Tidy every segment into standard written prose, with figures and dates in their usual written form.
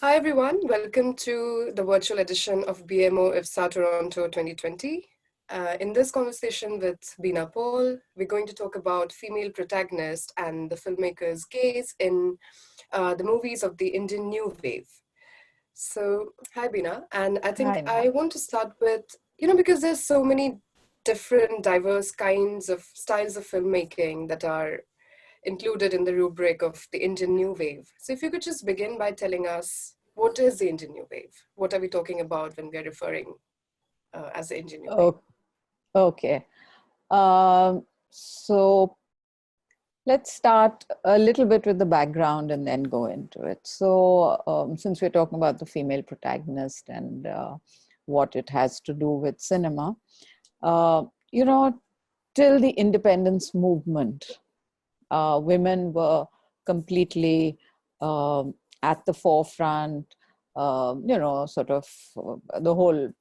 Hi everyone, welcome to the virtual edition of BMO IFFSA Toronto 2020. In this conversation with Bina, we're going to talk about female protagonist and the filmmaker's gaze in the movies of the Indian New Wave. So, hi Bina, and I think Hi, I Neha. want to start with, because there's so many different, diverse kinds of styles of filmmaking that are included in the rubric of the Indian New Wave. So if you could just begin by telling us what is the Indian New Wave? What are we talking about when we are referring as the Indian New Wave? Oh, okay. So let's start a little bit with the background and then go into it. So since we're talking about the female protagonist and what it has to do with cinema, uh, you know, till the independence movement, women were completely at the forefront. Sort of the whole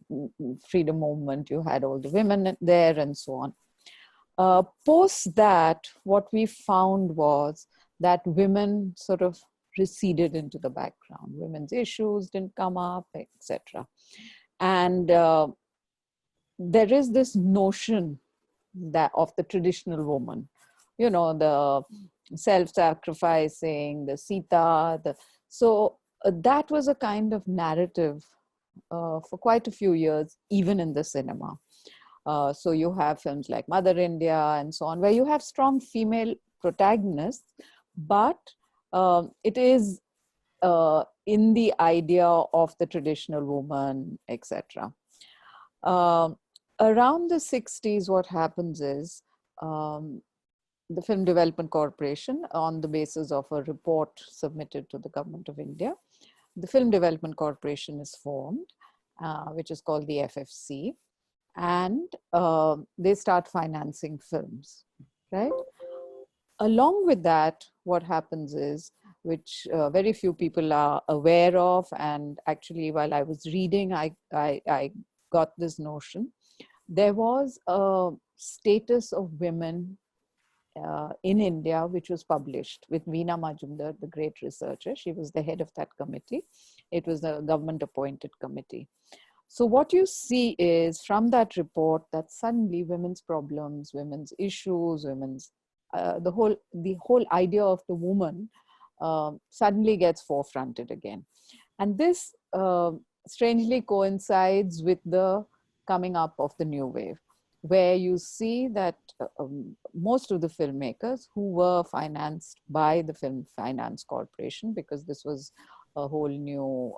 freedom movement. You had all the women there and so on. Post that, what we found was that women sort of receded into the background. Women's issues didn't come up, etc. And there is this notion that of the traditional woman, the self-sacrificing, the Sita, that was a kind of narrative for quite a few years, even in the cinema. So you have films like Mother India and so on, where you have strong female protagonists, but it is in the idea of the traditional woman, etc. Um, Around the 60s, what happens is um, the Film Development Corporation, on the basis of a report submitted to the Government of India, the Film Development Corporation is formed, which is called the FFC, and they start financing films, right? Along with that, what happens is, which very few people are aware of, and actually while I was reading, I got this notion. There was a status of women in India, which was published with Veena Majumdar, the great researcher. She was the head of that committee. It was a government appointed committee. So what you see is from that report that suddenly women's problems, women's issues, women's the whole idea of the woman suddenly gets forefronted again, and this strangely coincides with the coming up of the new wave, where you see that most of the filmmakers who were financed by the Film Finance Corporation, because this was a whole new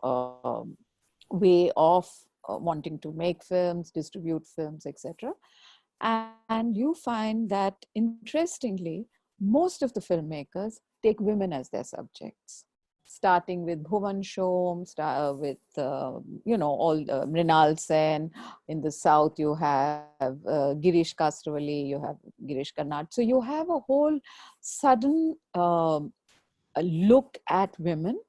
way of wanting to make films, distribute films, etc. And you find that, interestingly, most of the filmmakers take women as their subjects, starting with Bhuvan Shom, with all Mrinal Sen. In the south, you have Girish Kasravali, you have Girish Karnad. So you have a whole sudden a look at women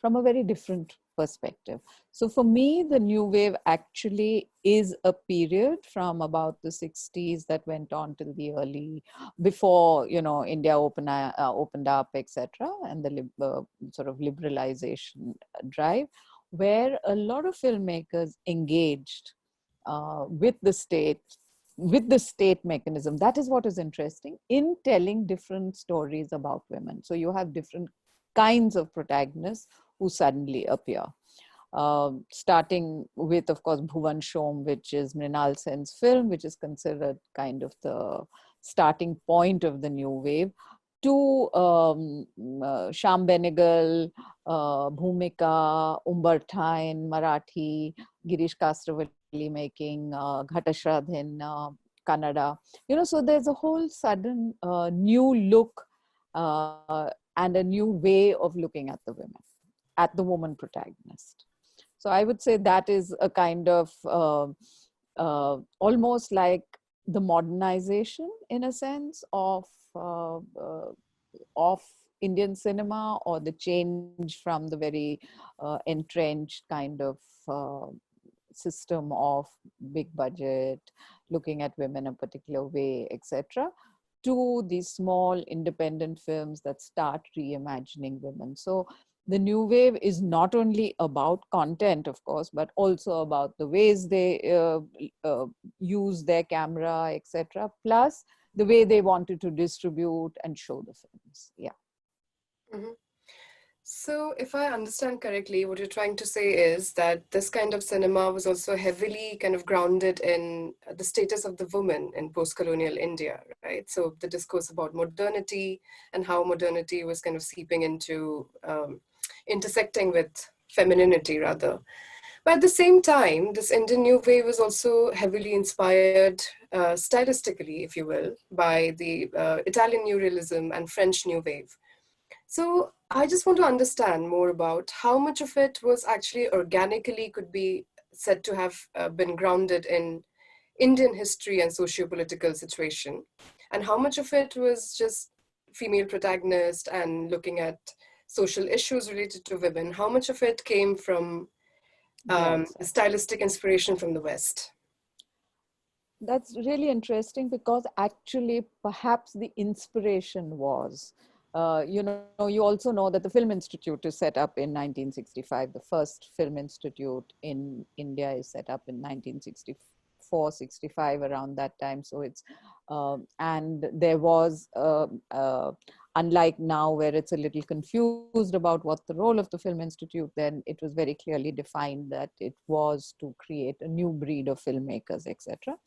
from a very different perspective. So for me, the new wave actually is a period from about the 60s that went on till the early, before, India opened up, etc., and the sort of liberalization drive, where a lot of filmmakers engaged with the state mechanism. That is what is interesting in telling different stories about women. So you have different kinds of protagonists who suddenly appear. Starting with, of course, Bhuvan Shom, which is Mrinal Sen's film, which is considered kind of the starting point of the new wave, to Shyam Benegal, Bhumika, Umbertine, Marathi, Girish Kasravali making Ghatashraddh in Kannada. So there's a whole sudden new look and a new way of looking at the women, at the woman protagonist. So I would say that is a kind of almost like the modernization, in a sense, of Indian cinema, or the change from the very entrenched kind of system of big budget, looking at women a particular way, etc., to these small independent films that start reimagining women. So the new wave is not only about content, of course, but also about the ways they use their camera, etc. Plus the way they wanted to distribute and show the films. Yeah. Mhm. So, if I understand correctly, what you're trying to say is that this kind of cinema was also heavily kind of grounded in the status of the woman in post colonial India, right? So, the discourse about modernity and how modernity was kind of seeping into intersecting with femininity, rather. But at the same time, this Indian New Wave was also heavily inspired, stylistically, if you will, by the Italian New Realism and French New Wave. So I just want to understand more about how much of it was actually organically could be said to have been grounded in Indian history and socio-political situation, and how much of it was just female protagonist and looking at social issues related to women. How much of it came from Yes. stylistic inspiration from the West? That's really interesting because actually, perhaps the inspiration was, you also know that the Film Institute is set up in 1965. The first Film Institute in India is set up in 1964, 65, around that time. So it's, and there was, unlike now where it's a little confused about what the role of the Film Institute, then it was very clearly defined that it was to create a new breed of filmmakers, etc.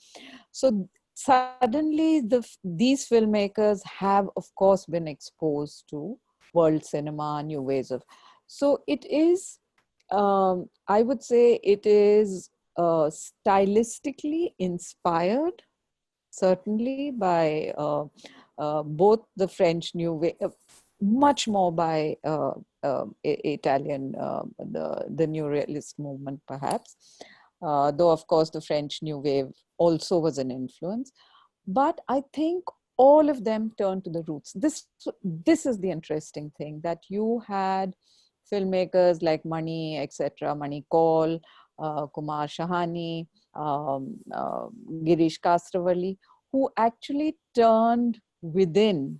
So suddenly these filmmakers have, of course, been exposed to world cinema, new ways of. So it is, I would say, it is stylistically inspired, certainly by both the French New Wave, much more by Italian, the New Realist movement, perhaps. Though, of course, the French New Wave also was an influence. But I think all of them turned to the roots. This is the interesting thing, that you had filmmakers like Mani, etc., Mani Kaul, Kumar Shahani, Girish Kastravali, who actually turned within.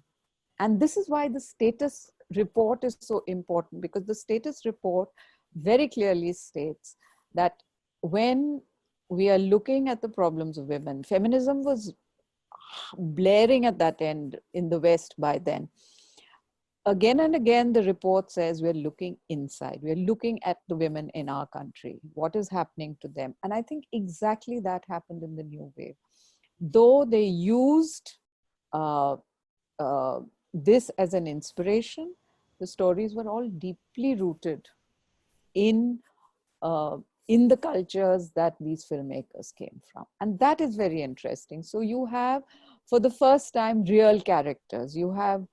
And this is why the status report is so important, because the status report very clearly states that when we are looking at the problems of women, feminism was blaring at that end in the West by then. Again and again, the report says we're looking inside. We're looking at the women in our country. What is happening to them? And I think exactly that happened in the New Wave. Though they used uh, uh, this as an inspiration, the stories were all deeply rooted in uh, in the cultures that these filmmakers came from. And that is very interesting. So you have, for the first time, real characters. You have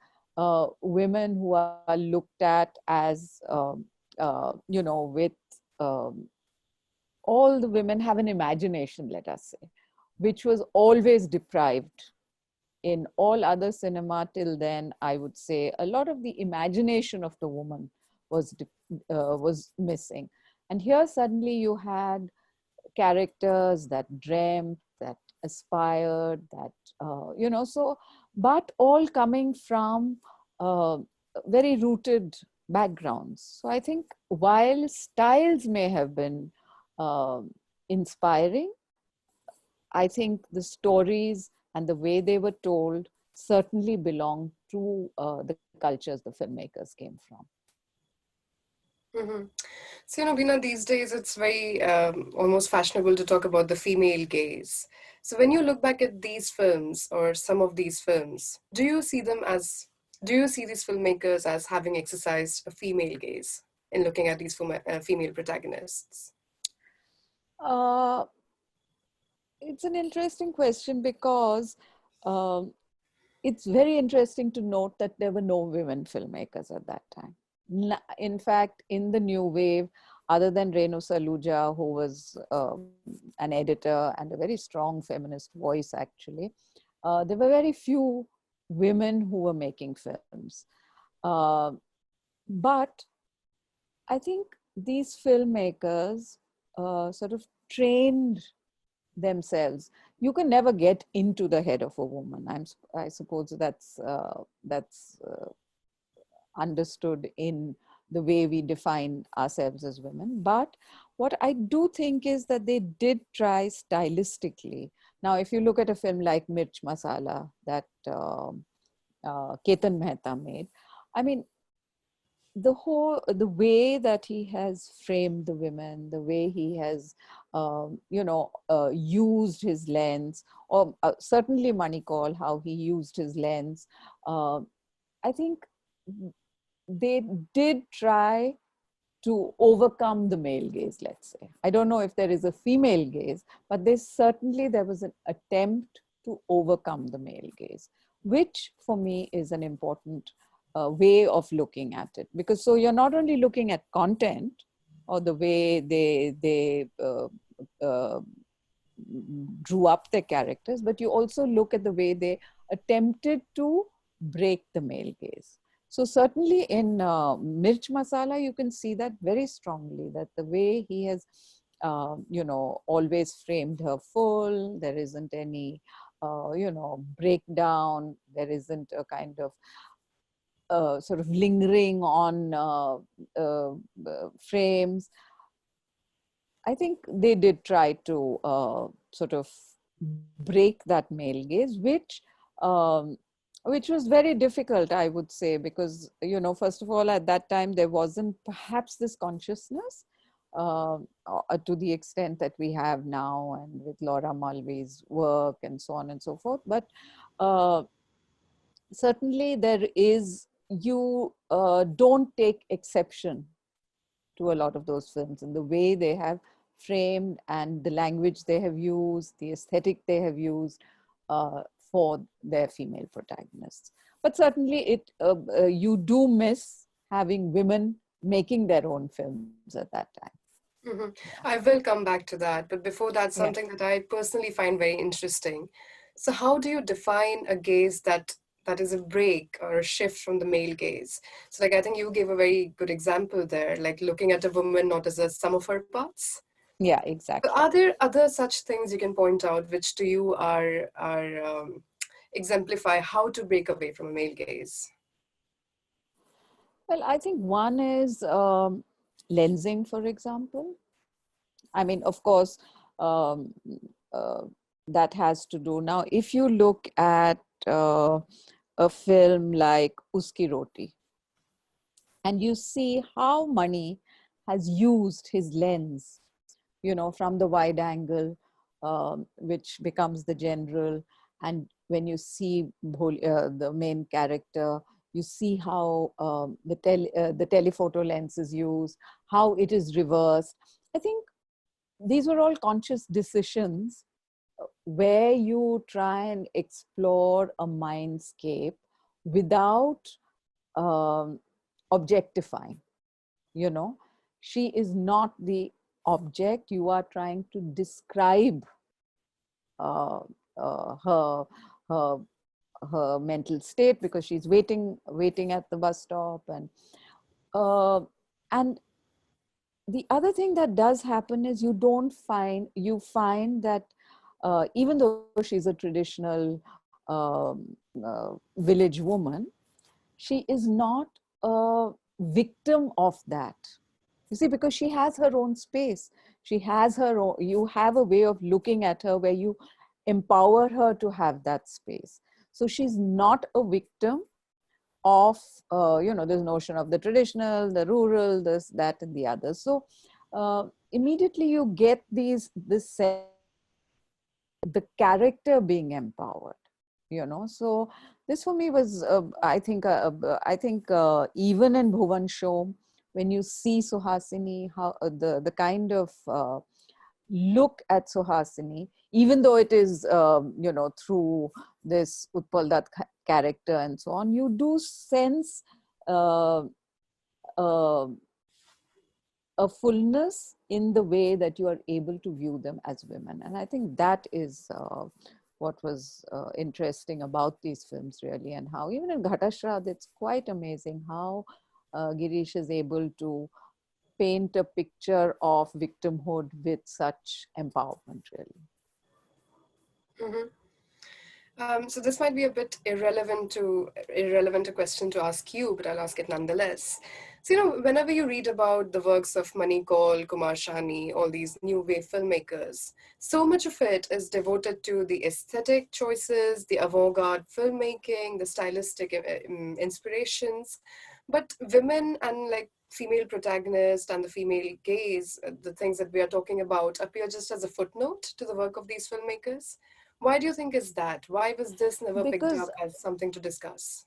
women who are looked at as, with all the women have an imagination, let us say, which was always deprived in all other cinema till then. I would say a lot of the imagination of the woman was was missing, and here suddenly you had characters that dreamt, that aspired, that so, but all coming from uh, very rooted backgrounds. So I think while styles may have been uh, inspiring, I think the stories and the way they were told certainly belong to the cultures the filmmakers came from. Mhm. So, Bina, these days it's very almost fashionable to talk about the female gaze. So, when you look back at these films or some of these films, do you see these filmmakers as having exercised a female gaze in looking at these female protagonists? Uh, it's an interesting question because um, it's very interesting to note that there were no women filmmakers at that time. In fact, in the new wave, other than Renu Saluja, who was an editor and a very strong feminist voice, actually, there were very few women who were making films. Uh, but I think these filmmakers sort of trained themselves. You can never get into the head of a woman. I suppose that's understood in the way we define ourselves as women. But what I do think is that they did try stylistically. Now, if you look at a film like Mirch Masala that Ketan Mehta made, I mean, the way that he has framed the women, the way he has used his lens, or certainly Manikal, how he used his lens, I think they did try to overcome the male gaze, let's say. I don't know if there is a female gaze, but there was an attempt to overcome the male gaze, which for me is an important way of looking at it. Because so you're not only looking at content or the way they drew up their characters, but you also look at the way they attempted to break the male gaze. So certainly in Mirch Masala, you can see that very strongly, that the way he has, always framed her full, there isn't any, breakdown, there isn't a kind of sort of lingering on frames. I think they did try to sort of break that male gaze, which was very difficult, I would say, because, first of all, at that time, there wasn't perhaps this consciousness to the extent that we have now, and with Laura Mulvey's work and so on and so forth. But certainly there is, you don't take exception to a lot of those films and the way they have framed and the language they have used, the aesthetic they have used for their female protagonists. But certainly you do miss having women making their own films at that time. Mm-hmm. I will come back to that, but before that, Yeah. something that I personally find very interesting. So, how do you define a gaze that is a break or a shift from the male gaze? So, like, I think you gave a very good example there, like looking at a woman not as a sum of her parts. Yeah, So exactly. are there other such things you can point out which to you are exemplify how to break away from a male gaze? Well, I think one is lensing, for example. I mean, of course, um, uh, that has to do. Now, if you look at a film like Uski Roti, and you see how Mani has used his lens, from the wide angle, which becomes the general. And when you see the main character, you see how the telephoto lens is used, how it is reversed. I think these were all conscious decisions where you try and explore a mindscape without um, objectifying. you know she is not the object. You are trying to describe uh, her her her mental state, because she's waiting at the bus stop. And the other thing that does happen is you find that even though she's a traditional village woman, she is not a victim of that. You see, because she has her own space. She has her own, you have a way of looking at her where you empower her to have that space. So she's not a victim of, this notion of the traditional, the rural, this, that, and the other. So immediately you get this sense, the character being empowered. So this for me was I think even in Bhuvan Shom, when you see Suhasini, how the kind of look at Suhasini, even though it is through this Utpal Dutt character and so on, you do sense uh, uh, a fullness in the way that you are able to view them as women. And I think that is what was interesting about these films, really, and how even in Ghatashrad, it's quite amazing how Girish is able to paint a picture of victimhood with such empowerment, really. Mm-hmm. So this might be a bit irrelevant a question to ask you, but I'll ask it nonetheless. So whenever you read about the works of Mani Kaul, Kumar Shani, all these new wave filmmakers, so much of it is devoted to the aesthetic choices, the avant-garde filmmaking, the stylistic inspirations. But women and like female protagonist and the female gaze, the things that we are talking about, appear just as a footnote to the work of these filmmakers. Why do you think is that? Why was this never picked Because up as something to discuss?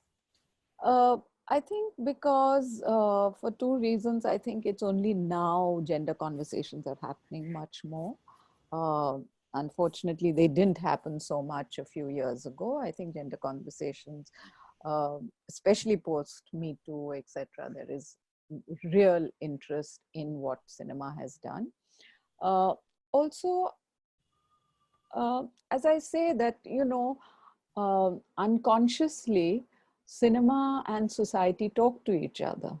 uh, I think because for two reasons, I think it's only now gender conversations are happening much more. Uh, Unfortunately, they didn't happen so much a few years ago. I think gender conversations, especially post Me Too, etc., there is real interest in what cinema has done. Uh, Also, as I say that, unconsciously, cinema and society talk to each other,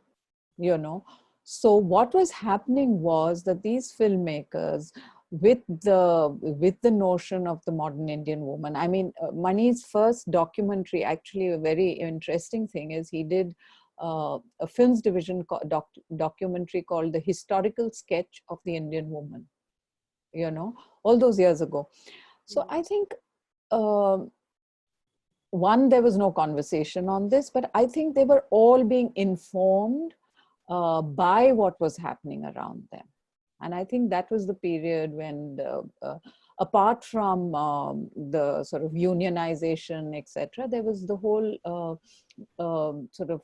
you know. So what was happening was that these filmmakers, with the notion of the modern Indian woman, I mean, Mani's first documentary, actually a very interesting thing is he did a films division documentary called The Historical Sketch of the Indian Woman, all those years ago. So I think, um, one, there was no conversation on this, but I think they were all being informed by what was happening around them. And I think that was the period when, apart from the sort of unionization, etc., there was the whole sort of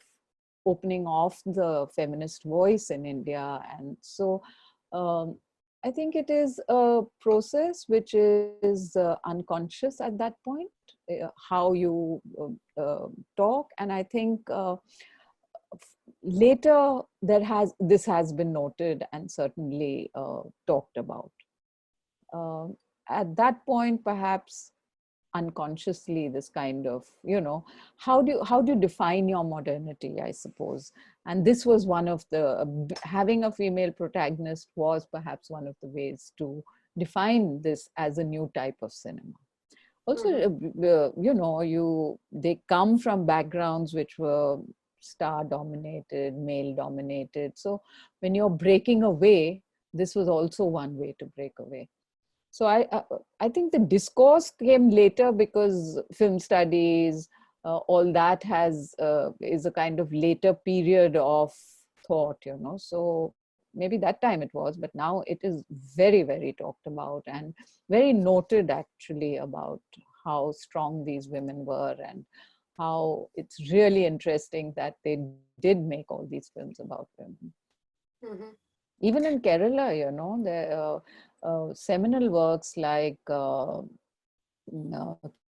opening of the feminist voice in India. And so um, I think it is a process which is unconscious at that point, how you talk. And I think later this has been noted and certainly talked about. Um at that point, perhaps unconsciously, this kind of, how do you define your modernity, I suppose. And this was one of the, having a female protagonist was perhaps one of the ways to define this as a new type of cinema. Also, Mm-hmm. they come from backgrounds which were star dominated, male dominated. So when you're breaking away, this was also one way to break away. So I think the discourse came later because film studies, all that is a kind of later period of thought, So maybe that time it was, but now it is very, very talked about and very noted actually about how strong these women were, and how it's really interesting that they did make all these films about women. Mm-hmm. Even in Kerala, there seminal works like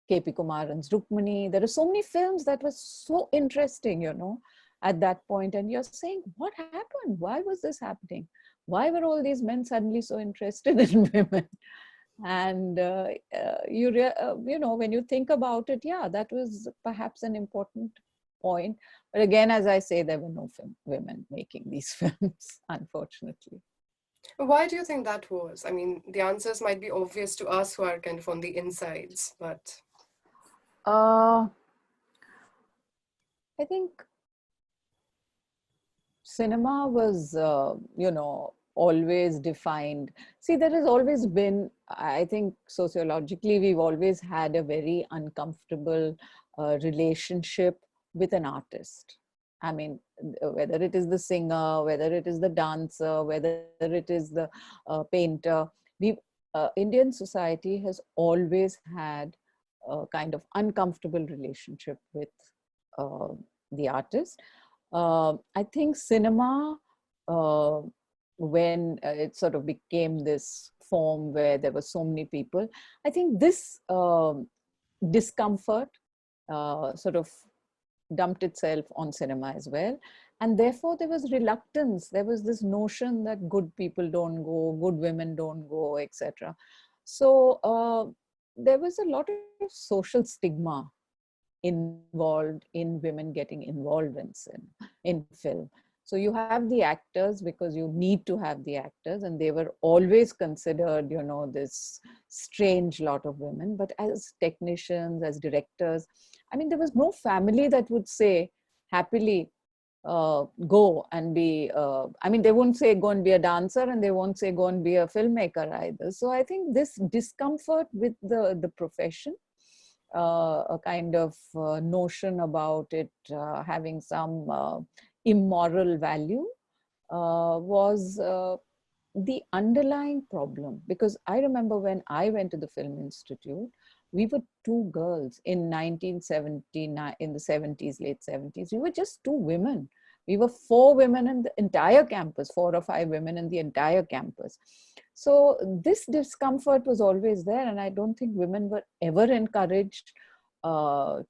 K.P. Kumaran's Rukmani. There are so many films that were so interesting, at that point. And you're saying, what happened? Why was this happening? Why were all these men suddenly so interested in women? And when you think about it, yeah, that was perhaps an important point. But again, as I say, there were no women making these films, unfortunately. Why do you think that was? I mean, the answers might be obvious to us who are kind of on the insides, but Uh, I think cinema was, always defined. See, there has always been, I think sociologically, we've always had a very uncomfortable relationship with an artist. I mean, whether it is the singer, whether it is the dancer, whether it is the painter, we Indian society has always had a kind of uncomfortable relationship with uh, the artist. I think cinema, uh, when it sort of became this form where there were so many people, I think this discomfort sort of dumped itself on cinema as well. And therefore, there was reluctance. There was this notion that good people don't go, good women don't go, etc. So there was a lot of social stigma involved in women getting involved in film. So you have the actors because you need to have the actors, and they were always considered, you know, this strange lot of women. But as technicians, as directors, I mean, there was no family that would say happily, go and be, I mean, they won't say go and be a dancer, and they won't say go and be a filmmaker either. So I think this discomfort with the profession, a kind of notion about it having some immoral value, was the underlying problem. Because I remember when I went to the Film Institute, we were two girls in 1979, in the 70s, late 70s. We were just two women. We were four women in the entire campus, 4 or 5 women in the entire campus. So this discomfort was always there, and I don't think women were ever encouraged to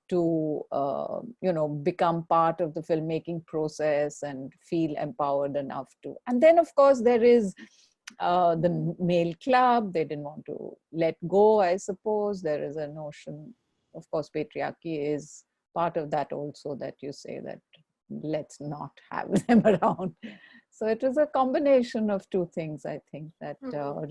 you know, become part of the filmmaking process and feel empowered enough to. And then of course there is the male club. They didn't want to let go, I suppose. There is a notion, of course, patriarchy is part of that also, that you say that let's not have them around. So it was a combination of two things, I think, that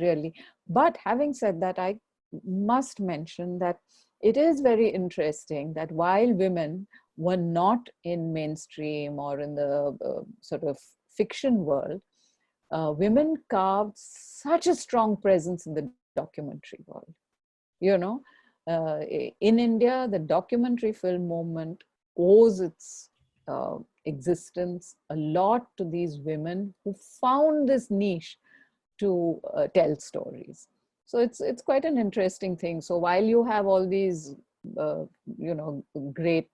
really. But having said that, I must mention that it is very interesting that while women were not in mainstream or in the sort of fiction world, women carved such a strong presence in the documentary world. You know, in India, the documentary film movement owes its existence a lot to these women who found this niche to tell stories. So it's quite an interesting thing. So while you have all these you know, great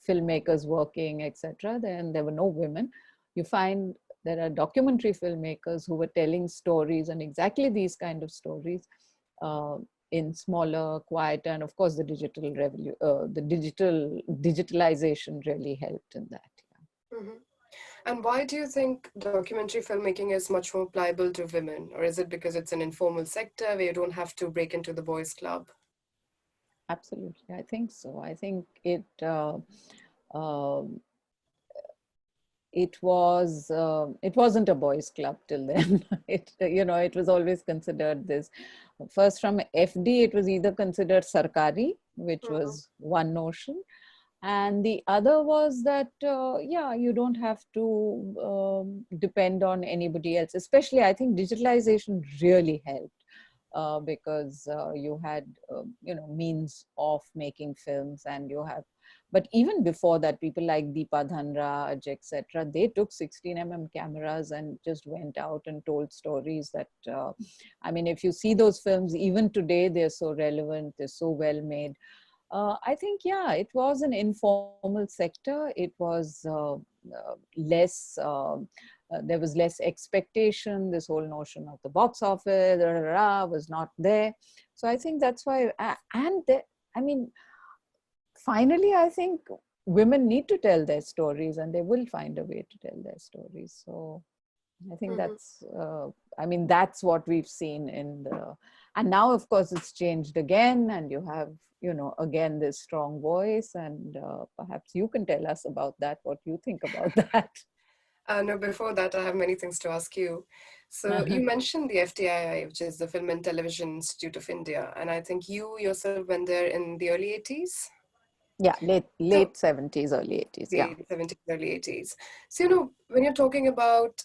filmmakers working, etc., then there were no women. You find there are documentary filmmakers who were telling stories, and exactly these kind of stories, in smaller, quieter, and of course the digital digitalization really helped in that. Yeah. Mm-hmm. And why do you think documentary filmmaking is much more pliable to women? Or is it because it's an informal sector where you don't have to break into the boys' club? Absolutely, I think so. I think it um, it wasn't a boys' club till then. It, you know, it was always considered this. First, from FD, it was either considered sarkari, which Mm-hmm. was one notion, and the other was that yeah, you don't have to depend on anybody else. Especially, I think digitalization really helped. Because you had you know, means of making films, and you have, but even before that, people like Deepa Dhanraj, etc., they took 16 cameras and just went out and told stories that I mean, if you see those films even today, they're so relevant, they're so well made. I think, yeah, it was an informal sector. It was less, there was less expectation. This whole notion of the box office was not there. So I think that's why, I mean, finally, I think women need to tell their stories, and they will find a way to tell their stories. So I think Mm-hmm. that's, I mean, that's what we've seen in the, and now of course it's changed again, and you have, you know, again, this strong voice, and perhaps you can tell us about that, what you think about that. No, before that, I have many things to ask you. So you mentioned the FTII, which is the Film and Television Institute of India, and I think you yourself went there in the early 80s. Yeah, So late 70s, early 80s. Yeah. the 70s, early 80s. So, you know, when you're talking about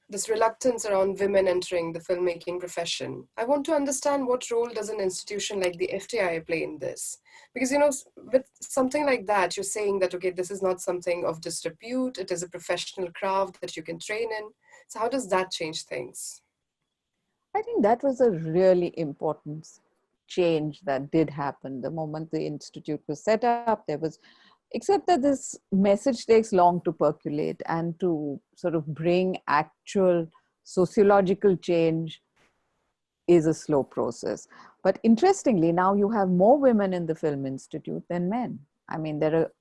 this reluctance around women entering the filmmaking profession, I want to understand what role does an institution like the FTI play in this? Because, you know, with something like that, you're saying that, okay, this is not something of disrepute, it is a professional craft that you can train in. So how does that change things? I think that was a really important change that did happen. The moment the institute was set up, there was, except that this message takes long to percolate, and to sort of bring actual sociological change is a slow process. But interestingly, now you have more women in the Film Institute than men. I mean, there are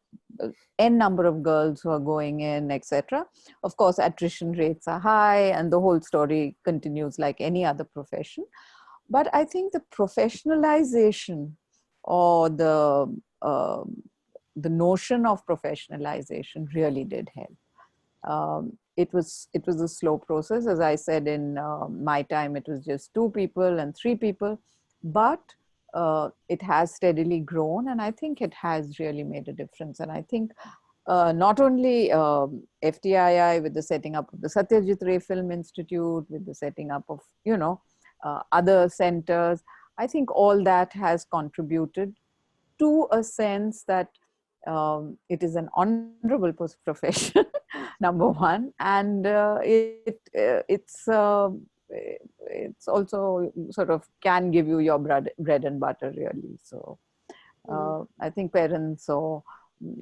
n number of girls who are going in, etc. Of course, attrition rates are high, and the whole story continues like any other profession. But I think the professionalization, or the notion of professionalization, really did help. It was a slow process. As I said, in my time, it was just 2 people and 3 people, but it has steadily grown, and I think it has really made a difference. And I think not only FTII, with the setting up of the Satyajit Ray Film Institute, with the setting up of other centers, I think all that has contributed to a sense that it is an honorable profession, number one, and it's also sort of can give you your bread and butter, really. So I think parents or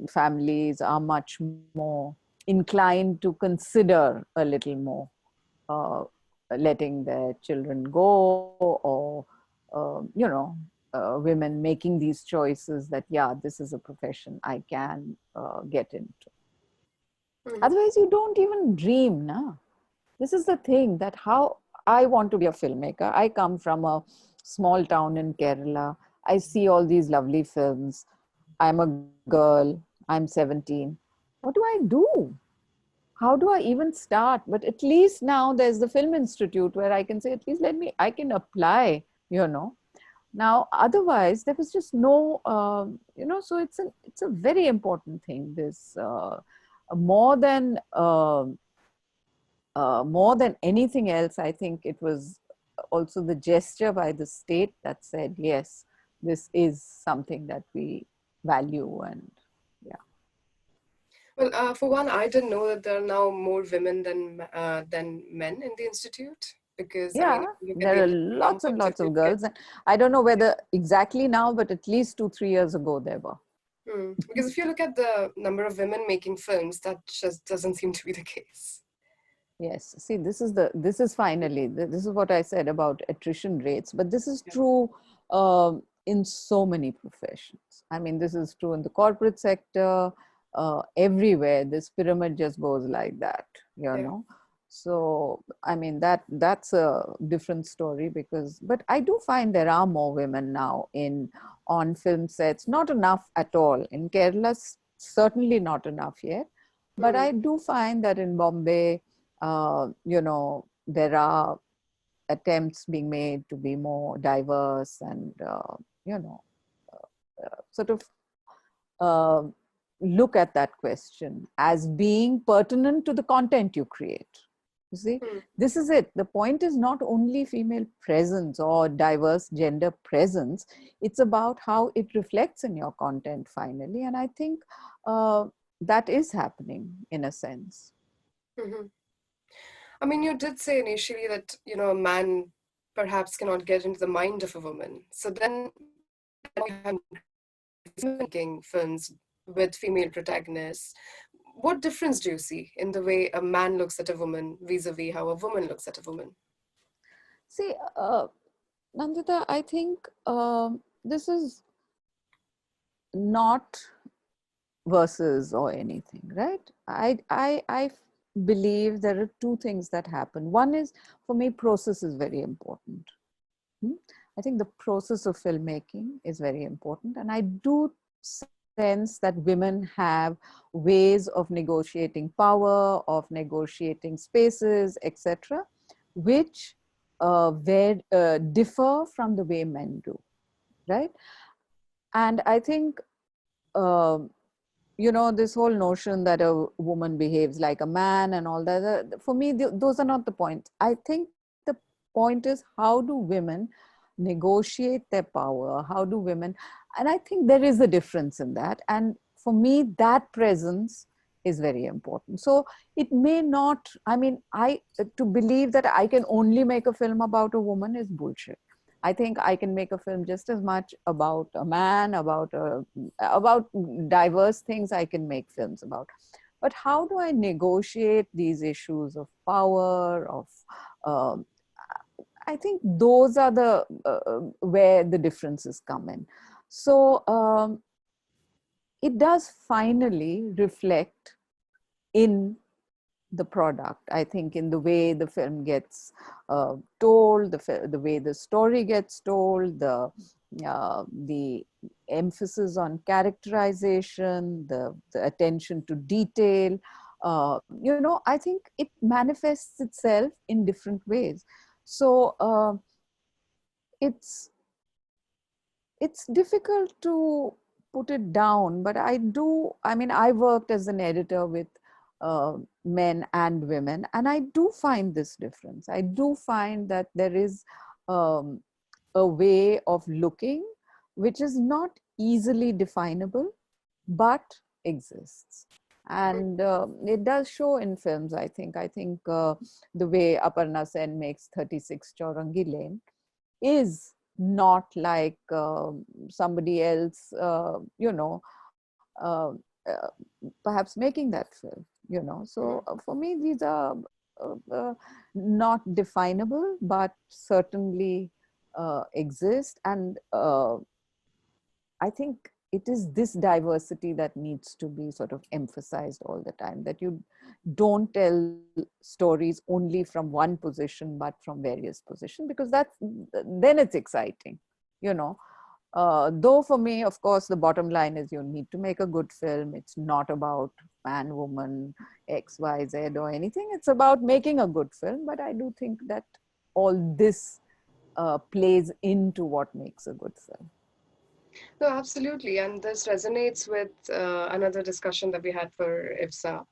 families are much more inclined to consider a little more uh, letting their children go, or women making these choices that, yeah, this is a profession I can get into. Mm-hmm. Otherwise, you don't even dream, na? This is the thing, that how I want to be a filmmaker. I come from a small town in Kerala. I see all these lovely films. I'm a girl. I'm 17. What do I do? How do I even start? But at least now there's the Film Institute where I can say, at least I can apply, Now, otherwise, there was just no, so it's a very important thing. This more than more than anything else, I think it was also the gesture by the state that said, yes, this is something that we value. And yeah. Well, for one, I didn't know that there are now more women than men in the institute, because I mean, Yeah, if you look at there the are initial lots and numbers, if lots you of look at girls. And I don't know whether exactly now, but at least 2, 3 years ago there were. because if you look at the number of women making films, that just doesn't seem to be the case. Yes. See, this is finally, this is what I said about attrition rates, but this is Yeah. true in so many professions. I mean, this is true in the corporate sector, everywhere. This pyramid just goes like that, Yeah. So, I mean, that's a different story, but I do find there are more women now on film sets. Not enough at all. In Kerala, certainly not enough yet. But Mm. I do find that in Bombay, there are attempts being made to be more diverse and, sort of uh, look at that question as being pertinent to the content you create. You see, Mm. this is it. The point is not only female presence or diverse gender presence, it's about how it reflects in your content finally. And I think that is happening in a sense. Mm-hmm. I mean, you did say initially that, a man perhaps cannot get into the mind of a woman. So then you have making films with female protagonists. What difference do you see in the way a man looks at a woman vis-a-vis how a woman looks at a woman? See, Nandita, I think this is not versus or anything, right? I believe there are two things that happen. One is, for me, process is very important. Hmm? I think the process of filmmaking is very important, and I do sense that women have ways of negotiating power, of negotiating spaces, etc., which differ from the way men do, right? And I think um, this whole notion that a woman behaves like a man and all that, for me, those are not the points. I think the point is, how do women negotiate their power? How do women, and I think there is a difference in that. And for me, that presence is very important. So it may not, I mean, to believe that I can only make a film about a woman is bullshit. I think I can make a film just as much about a man, about diverse things I can make films about. But how do I negotiate these issues of power, of um, I think those are the where the differences come in. So it does finally reflect in the product. I think in the way the film gets told, the way the story gets told, the emphasis on characterization, the attention to detail, I think it manifests itself in different ways. So it's it's difficult to put it down, but I mean, I worked as an editor with men and women, and I do find this difference. I do find that there is um, a way of looking which is not easily definable, but exists. And it does show in films, I think. The way Aparna Sen makes 36 Chaurangi Lane is not like somebody else, uh, perhaps making that film. So Mhm. for me, these are not definable, but certainly exist. And I think it is this diversity that needs to be sort of emphasized all the time, that you don't tell stories only from one position, but from various positions, because then it's exciting, you know. Though for me, of course, the bottom line is you need to make a good film. It's not about man, woman, X, Y, Z or anything. It's about making a good film. But I do think that all this plays into what makes a good film. No, absolutely. And this resonates with another discussion that we had for IFSA.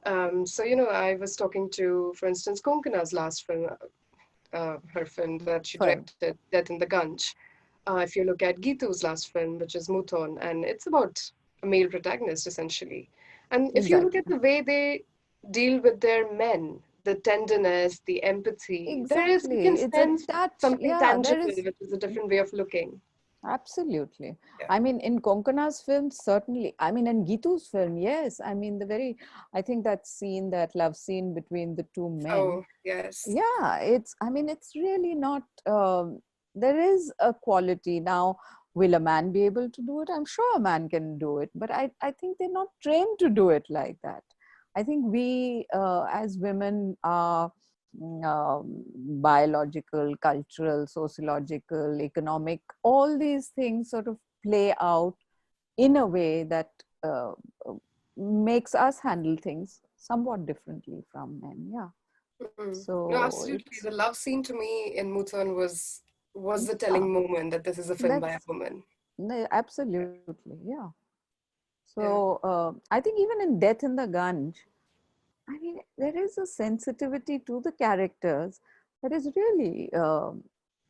I was talking to, for instance, Konkana's last film, her film that she Film. directed, Death in the Gunj. If you look at Gitu's last film, which is Muton, and it's about a male protagonist essentially. And if you look at Exactly. the way they deal with their men, the tenderness, the empathy, you can Exactly. It's a sense touch. something Yeah, there tangible, is. which is a different way of looking. Absolutely. Yeah. I mean, in Konkana's film, certainly. I mean, in Gitu's film, yes. I mean, I think that scene, that love scene between the two men, Oh, yes. yeah, I mean, it's really not, there is a quality. Now, will a man be able to do it? I'm sure a man can do it, but I think they're not trained to do it like that. I think we, as women, are biological, cultural, sociological, economic, all these things sort of play out in a way that uh, makes us handle things somewhat differently from men. Yeah. Mm. No, So absolutely. it's The love scene to me in Muton was the yeah, telling moment that this is a film by a that's woman. absolutely, yeah. Yeah. So I think even in Death in the Gunj, I mean, there is a sensitivity to the characters that is really,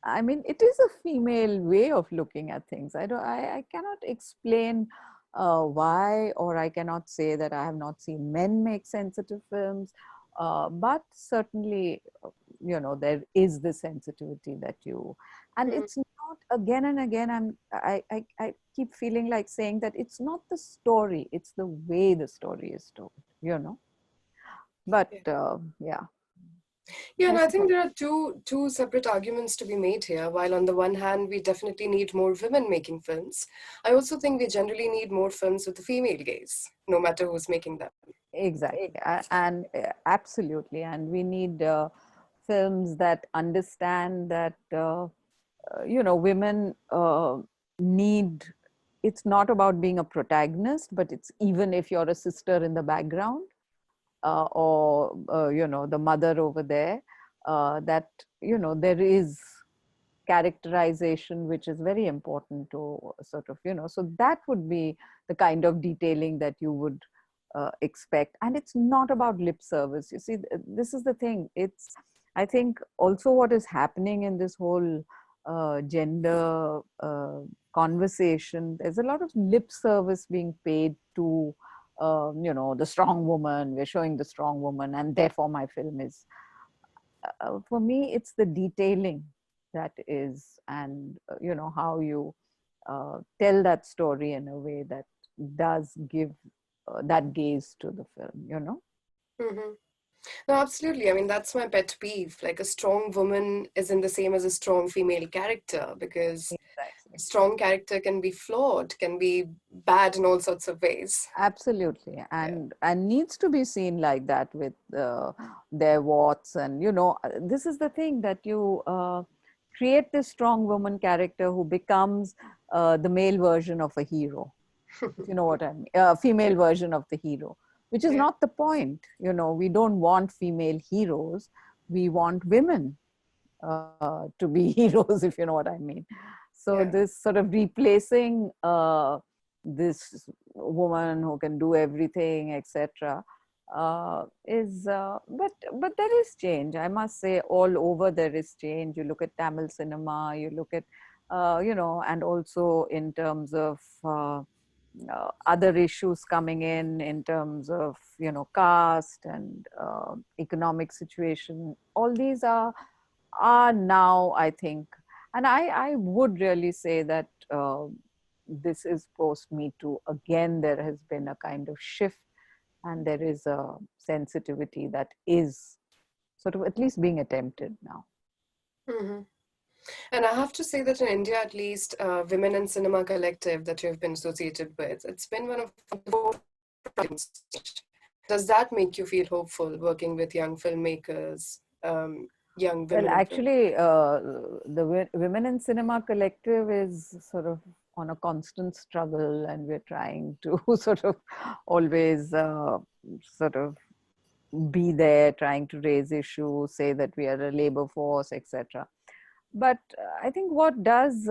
I mean, it is a female way of looking at things. I cannot explain why, or I cannot say that I have not seen men make sensitive films, but certainly, there is the sensitivity that and Mm. it's not, again and again, I keep feeling like saying that it's not the story, it's the way the story is told. But Yeah. yeah, Yeah, and I I think suppose. there are two separate arguments to be made here. While on the one hand, we definitely need more women making films, I also think we generally need more films with a female gaze, no matter who's making them. Exactly. And absolutely. And we need films that understand that, women need, it's not about being a protagonist, but it's even if you're a sister in the background, or, the mother over there, that, there is characterization which is very important to sort of, so that would be the kind of detailing that you would expect. And it's not about lip service. You see, this is the thing. I think also what is happening in this whole gender conversation, there's a lot of lip service being paid to the strong woman. We're showing the strong woman, and therefore my film is, for me, it's the detailing that is, and how you tell that story in a way that does give that gaze to the film. Hmm. No, absolutely. I mean, that's my pet peeve. Like, a strong woman isn't the same as a strong female character because a Exactly. strong character can be flawed, can be bad in all sorts of ways. Absolutely, Yeah. and needs to be seen like that, with their warts, and this is the thing, that you create this strong woman character who becomes the male version of a hero, if you know what I mean, female Yeah. version of the hero. which is Yeah. not the point. You know, we don't want female heroes. We want women to be heroes, if you know what I mean. So Yeah. this sort of replacing this woman who can do everything, etc., but there is change. I must say, all over there is change. You look at Tamil cinema, you look at you know, and also in terms of other issues coming in terms of, you know, caste and economic situation. All these are now, I think, and I would really say that this is post Me Too. Again, there has been a kind of shift, and there is a sensitivity that is sort of at least being attempted now. Hmm. And I have to say that in India, at least, Women in Cinema Collective that you've been associated with, it's been one of the forefronts. Does that make you feel hopeful working with young filmmakers, young Well, women in film? actually, the Women in Cinema Collective is sort of on a constant struggle, and we're trying to sort of always sort of be there, trying to raise issues, say that we are a labor force, etc. But I think what does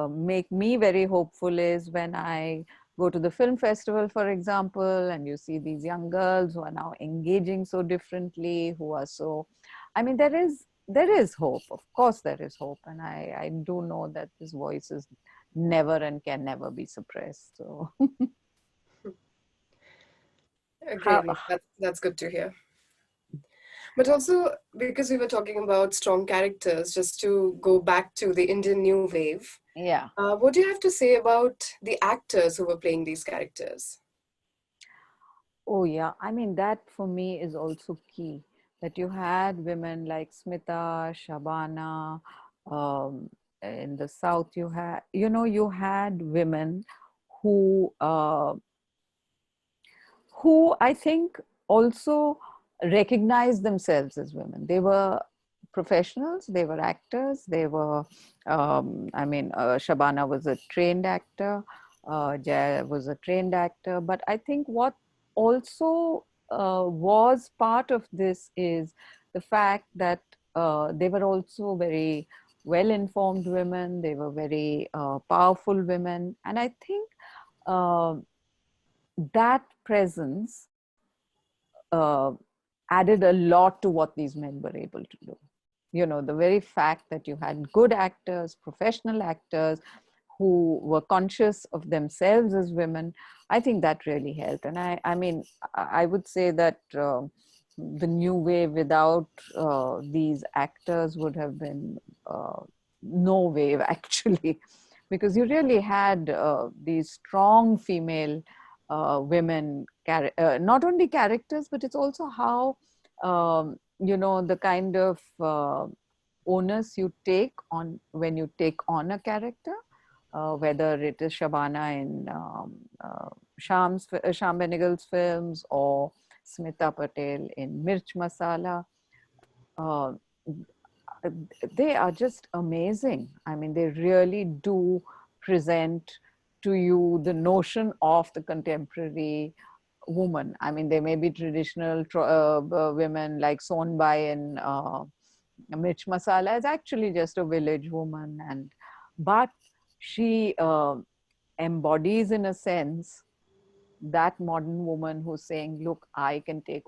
make me very hopeful is when I go to the film festival, for example, and you see these young girls who are now engaging so differently, who are so, I mean, there is hope. Of course, there is hope, and I do know that this voice is never and can never be suppressed. So, Great. how, No, that's good to hear. But also, because we were talking about strong characters, just to go back to the Indian New Wave, yeah. what do you have to say about the actors who were playing these characters? Oh, yeah. I mean, that for me is also key, that you had women like Smita, Shabana. Um, in the South, you had, you know, you had women who, uh, who I think also recognized themselves as women. They were professionals, they were actors, they were, I mean, Shabana was a trained actor, Jaya was a trained actor. But I think what also was part of this is the fact that they were also very well informed women, they were very powerful women. And I think uh, that presence uh, added a lot to what these men were able to do. You know, the very fact that you had good actors, professional actors who were conscious of themselves as women, I think that really helped. And I mean, I would say that the new wave without these actors would have been no wave actually, because you really had these strong female women, not only characters, but it's also how, you know, the kind of onus you take on when you take on a character, whether it is Shabana in Sham Benegal's films, or Smita Patel in Mirch Masala. Uh, they are just amazing. I mean, they really do present to you the notion of the contemporary woman. I mean, there may be traditional women like Sonbai and Mirch Masala is actually just a village woman, and but she embodies, in a sense, that modern woman who's saying, "Look, I can take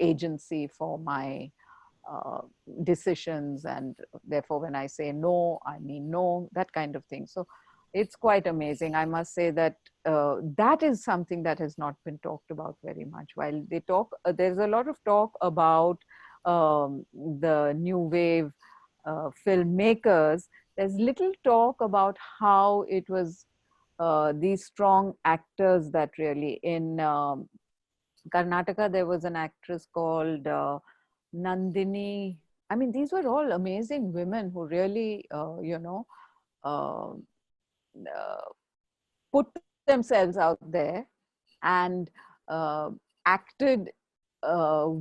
agency for my uh, decisions, and therefore when I say no, I mean no," that kind of thing. So it's quite amazing. I must say that that is something that has not been talked about very much. While they talk, there's a lot of talk about the new wave filmmakers, there's little talk about how it was these strong actors that really, in Karnataka, there was an actress called Nandini. I mean, these were all amazing women who really, you know, uh, put themselves out there and uh, acted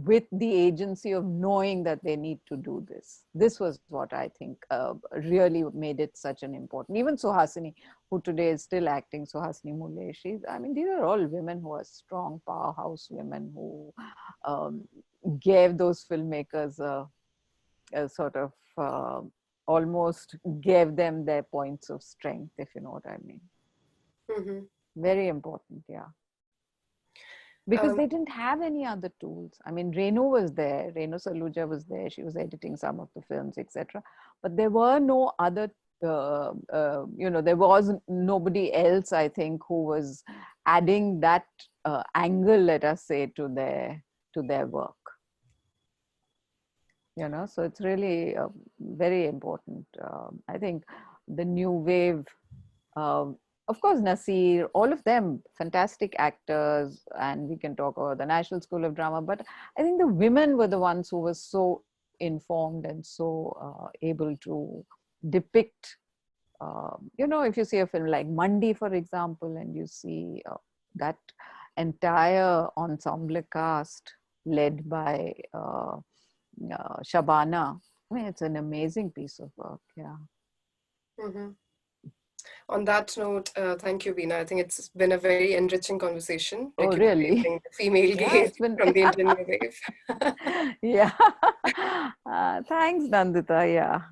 with the agency of knowing that they need to do this. This was what I think really made it such an important. Even Suhasini, who today is still acting, Suhasini Mule, I mean, these are all women who are strong, powerhouse women who um, gave those filmmakers a sort of almost gave them their points of strength, if you know what I mean. Mm-hmm. Very important, yeah. Because they didn't have any other tools. I mean, Renu was there, Renu Saluja was there, she was editing some of the films, etc. But there were no other, there was nobody else, I think, who was adding that angle, let us say, to their work. So it's really very important. I think the new wave, of course, Nasir, all of them, fantastic actors, and we can talk about the National School of Drama, but I think the women were the ones who were so informed and so able to depict, if you see a film like Mandi, for example, and you see that entire ensemble cast led by Shabana, I mean, it's an amazing piece of work, yeah. Mm-hmm. On that note, thank you, Bina. I think it's been a very enriching conversation, Oh, really? recuperating the female Yeah, gaze it's been. from the Indian New Wave. Yeah. Thanks, Nandita. Yeah.